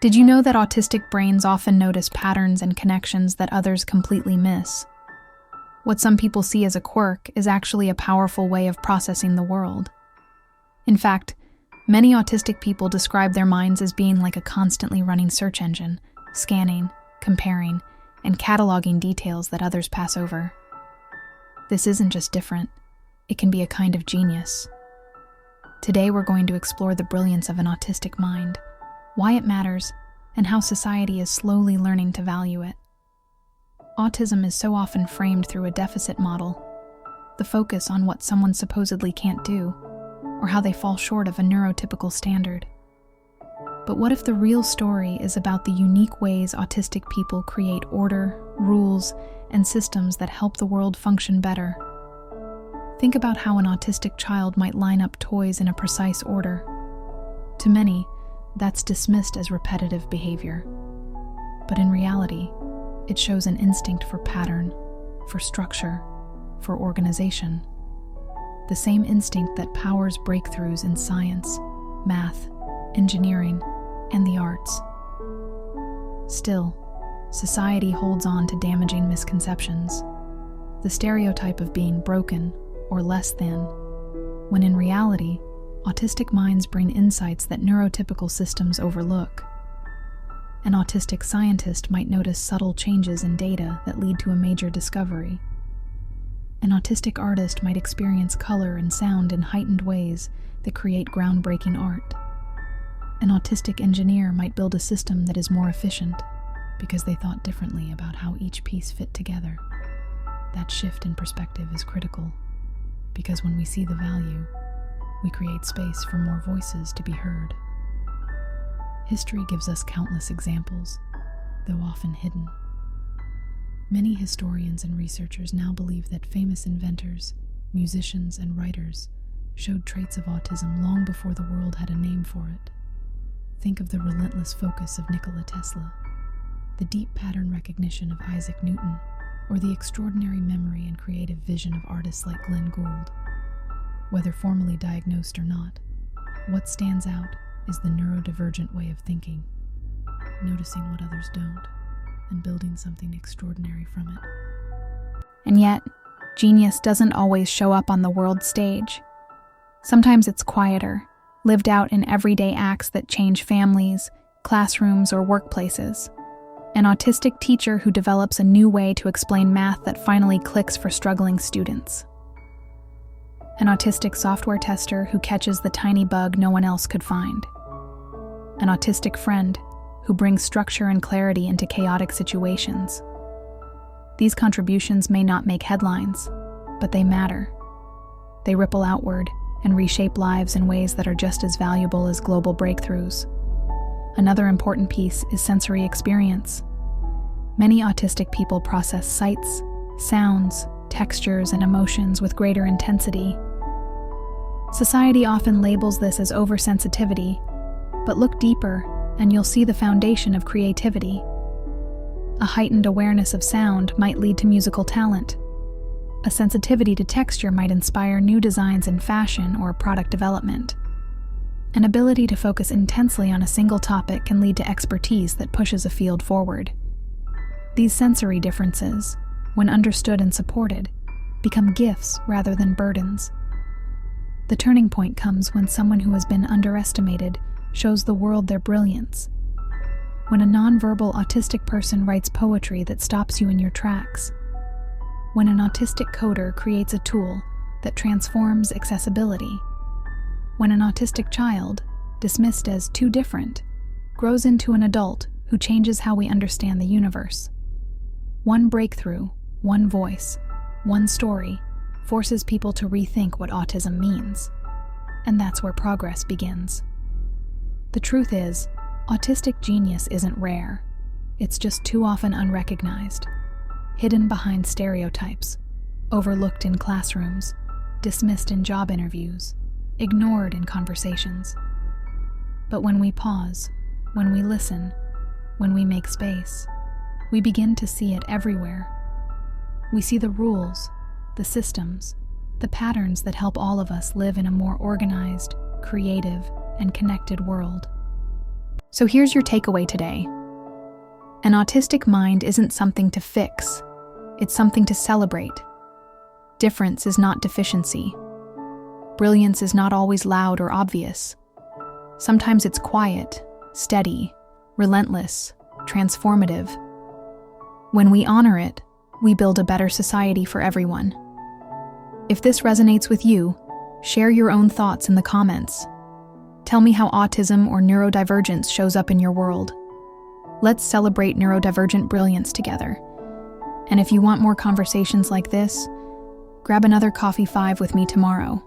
Did you know that autistic brains often notice patterns and connections that others completely miss? What some people see as a quirk is actually a powerful way of processing the world. In fact, many autistic people describe their minds as being like a constantly running search engine, scanning, comparing, and cataloging details that others pass over. This isn't just different, it can be a kind of genius. Today we're going to explore the brilliance of an autistic mind, why it matters, and how society is slowly learning to value it. Autism is so often framed through a deficit model, the focus on what someone supposedly can't do, or how they fall short of a neurotypical standard. But what if the real story is about the unique ways autistic people create order, rules, and systems that help the world function better? Think about how an autistic child might line up toys in a precise order. To many, that's dismissed as repetitive behavior. But in reality, it shows an instinct for pattern, for structure, for organization. The same instinct that powers breakthroughs in science, math, engineering, and the arts. Still, society holds on to damaging misconceptions, the stereotype of being broken or less than, when in reality, autistic minds bring insights that neurotypical systems overlook. An autistic scientist might notice subtle changes in data that lead to a major discovery. An autistic artist might experience color and sound in heightened ways that create groundbreaking art. An autistic engineer might build a system that is more efficient because they thought differently about how each piece fit together. That shift in perspective is critical, because when we see the value, we create space for more voices to be heard. History gives us countless examples, though often hidden. Many historians and researchers now believe that famous inventors, musicians, and writers showed traits of autism long before the world had a name for it. Think of the relentless focus of Nikola Tesla, the deep pattern recognition of Isaac Newton, or the extraordinary memory and creative vision of artists like Glenn Gould. Whether formally diagnosed or not, what stands out is the neurodivergent way of thinking, noticing what others don't, and building something extraordinary from it. And yet, genius doesn't always show up on the world stage. Sometimes it's quieter, lived out in everyday acts that change families, classrooms, or workplaces. An autistic teacher who develops a new way to explain math that finally clicks for struggling students. An autistic software tester who catches the tiny bug no one else could find. An autistic friend who brings structure and clarity into chaotic situations. These contributions may not make headlines, but they matter. They ripple outward and reshape lives in ways that are just as valuable as global breakthroughs. Another important piece is sensory experience. Many autistic people process sights, sounds, textures, and emotions with greater intensity. Society often labels this as oversensitivity, but look deeper and you'll see the foundation of creativity. A heightened awareness of sound might lead to musical talent. A sensitivity to texture might inspire new designs in fashion or product development. An ability to focus intensely on a single topic can lead to expertise that pushes a field forward. These sensory differences, when understood and supported, become gifts rather than burdens. The turning point comes when someone who has been underestimated shows the world their brilliance. When a nonverbal autistic person writes poetry that stops you in your tracks. When an autistic coder creates a tool that transforms accessibility. When an autistic child, dismissed as too different, grows into an adult who changes how we understand the universe. One breakthrough, one voice, one story forces people to rethink what autism means. And that's where progress begins. The truth is, autistic genius isn't rare. It's just too often unrecognized, hidden behind stereotypes, overlooked in classrooms, dismissed in job interviews, ignored in conversations. But when we pause, when we listen, when we make space, we begin to see it everywhere. We see the rules, the systems, the patterns that help all of us live in a more organized, creative, and connected world. So here's your takeaway today. An autistic mind isn't something to fix, it's something to celebrate. Difference is not deficiency. Brilliance is not always loud or obvious. Sometimes it's quiet, steady, relentless, transformative. When we honor it, we build a better society for everyone. If this resonates with you, share your own thoughts in the comments. Tell me how autism or neurodivergence shows up in your world. Let's celebrate neurodivergent brilliance together. And if you want more conversations like this, grab another coffee 5 with me tomorrow.